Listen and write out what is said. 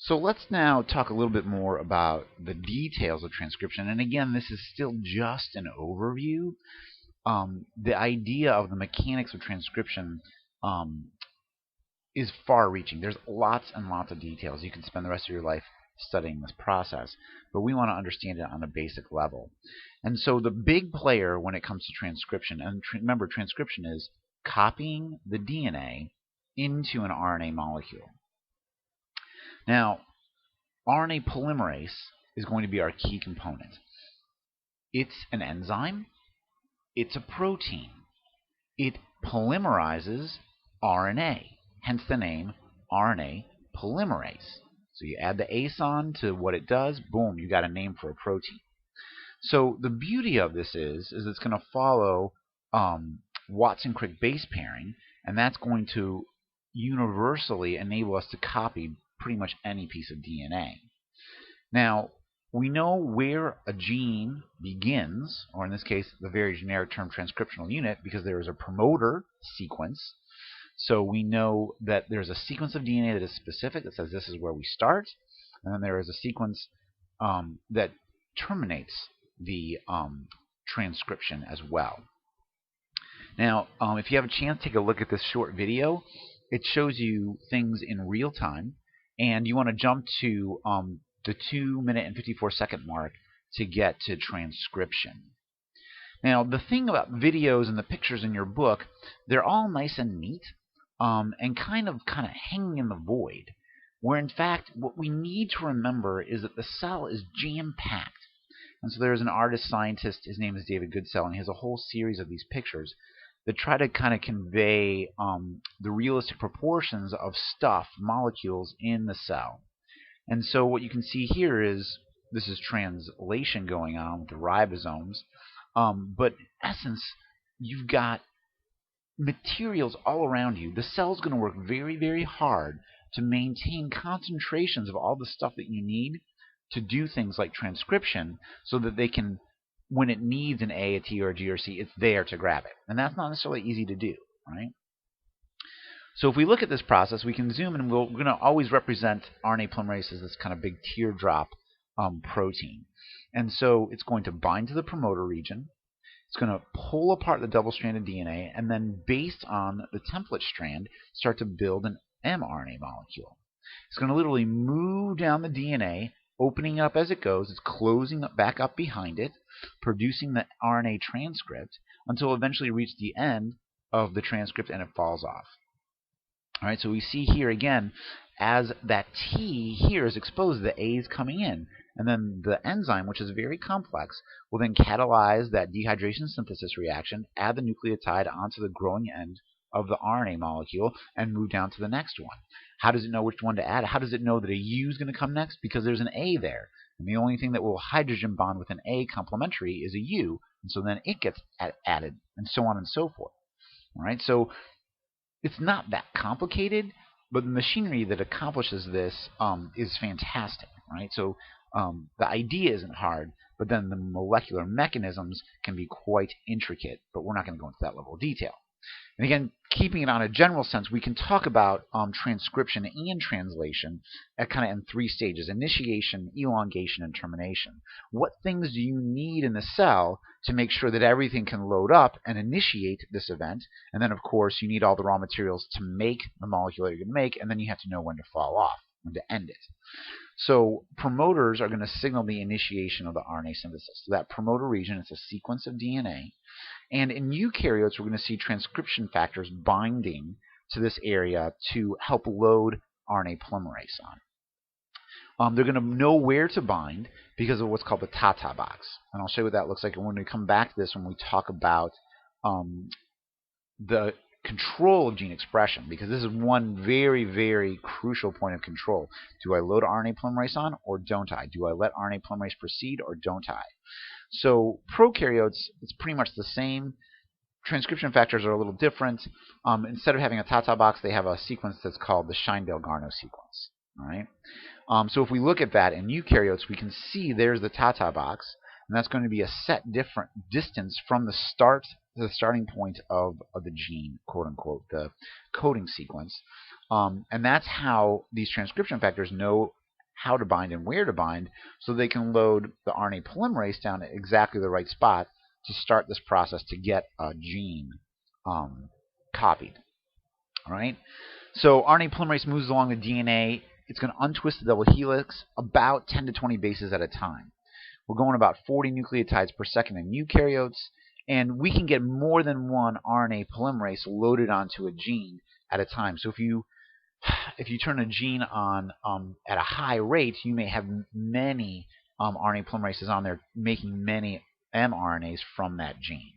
So let's now talk a little bit more about the details of transcription. And again, this is still just an overview. The idea of the mechanics of transcription um, is far-reaching. There's lots and lots of details. You can spend the rest of your life studying this process, but we want to understand it on a basic level. And so the big player when it comes to transcription, and remember, transcription is copying the DNA into an RNA molecule. Now, RNA polymerase is going to be our key component. It's an enzyme. It's a protein. It polymerizes RNA, hence the name RNA polymerase. So you add the ACE on to what it does, boom, you got a name for a protein. So the beauty of this is it's going to follow Watson-Crick base pairing, and that's going to universally enable us to copy pretty much any piece of DNA. Now, we know where a gene begins, or in this case, the very generic term transcriptional unit, because there is a promoter sequence. So we know that there's a sequence of DNA that is specific, that says this is where we start, and then there is a sequence that terminates the transcription as well. Now, if you have a chance, take a look at this short video. It shows you things in real time, and you want to jump to the 2-minute and 54-second mark to get to transcription. Now, the thing about videos and the pictures in your book, they're all nice and neat and kind of hanging in the void, where in fact what we need to remember is that the cell is jam-packed. And so there's an artist scientist, his name is David Goodsell, and he has a whole series of these pictures that try to convey the realistic proportions of stuff, molecules in the cell. And so what you can see here is this is translation going on with the ribosomes. But in essence, you've got materials all around you. The cell's going to work very, very hard to maintain concentrations of all the stuff that you need to do things like transcription so that they can, when it needs an A, a T, or a G, or C, it's there to grab it. And that's not necessarily easy to do, right? So if we look at this process, we can zoom in, and we're going to always represent RNA polymerase as this kind of big teardrop protein. And so it's going to bind to the promoter region. It's going to pull apart the double-stranded DNA, and then based on the template strand, start to build an mRNA molecule. It's going to literally move down the DNA, opening up as it goes. It's closing back up behind it, producing the RNA transcript until it eventually reaches the end of the transcript and it falls off. All right, so we see here again, as that T here is exposed, the A is coming in. And then the enzyme, which is very complex, will then catalyze that dehydration synthesis reaction, add the nucleotide onto the growing end of the RNA molecule, and move down to the next one. How does it know which one to add? How does it know that a U is going to come next? Because there's an A there. And the only thing that will hydrogen bond with an A complementary is a U. And so then it gets added, and so on and so forth. All right, so it's not that complicated, but the machinery that accomplishes this is fantastic, right? So the idea isn't hard, but then the molecular mechanisms can be quite intricate, but we're not going to go into that level of detail. And again, keeping it on a general sense, we can talk about transcription and translation at in 3 stages: initiation, elongation, and termination. What things do you need in the cell to make sure that everything can load up and initiate this event? And then, of course, you need all the raw materials to make the molecule that you're going to make, and then you have to know when to fall off, when to end it. So promoters are going to signal the initiation of the RNA synthesis. So that promoter region is a sequence of DNA. And in eukaryotes, we're going to see transcription factors binding to this area to help load RNA polymerase on. They're going to know where to bind because of what's called the Tata box. And I'll show you what that looks like. And when we come back to this, when we talk about the control of gene expression, because this is one very, very crucial point of control. Do I load RNA polymerase on or don't I? Do I let RNA polymerase proceed or don't I? So prokaryotes, it's pretty much the same. Transcription factors are a little different. Instead of having a Tata box, they have a sequence that's called the Scheindel-Garneau sequence. All right. So if we look at that in eukaryotes, we can see there's the Tata box, and that's going to be a set different distance from the starting point of the gene, quote unquote, the coding sequence. And that's how these transcription factors know how to bind and where to bind, so they can load the RNA polymerase down at exactly the right spot to start this process to get a gene copied. All right. So RNA polymerase moves along the DNA. It's going to untwist the double helix about 10 to 20 bases at a time. We're going about 40 nucleotides per second in eukaryotes, and we can get more than one RNA polymerase loaded onto a gene at a time. So if you turn a gene on at a high rate, you may have many RNA polymerases on there making many mRNAs from that gene.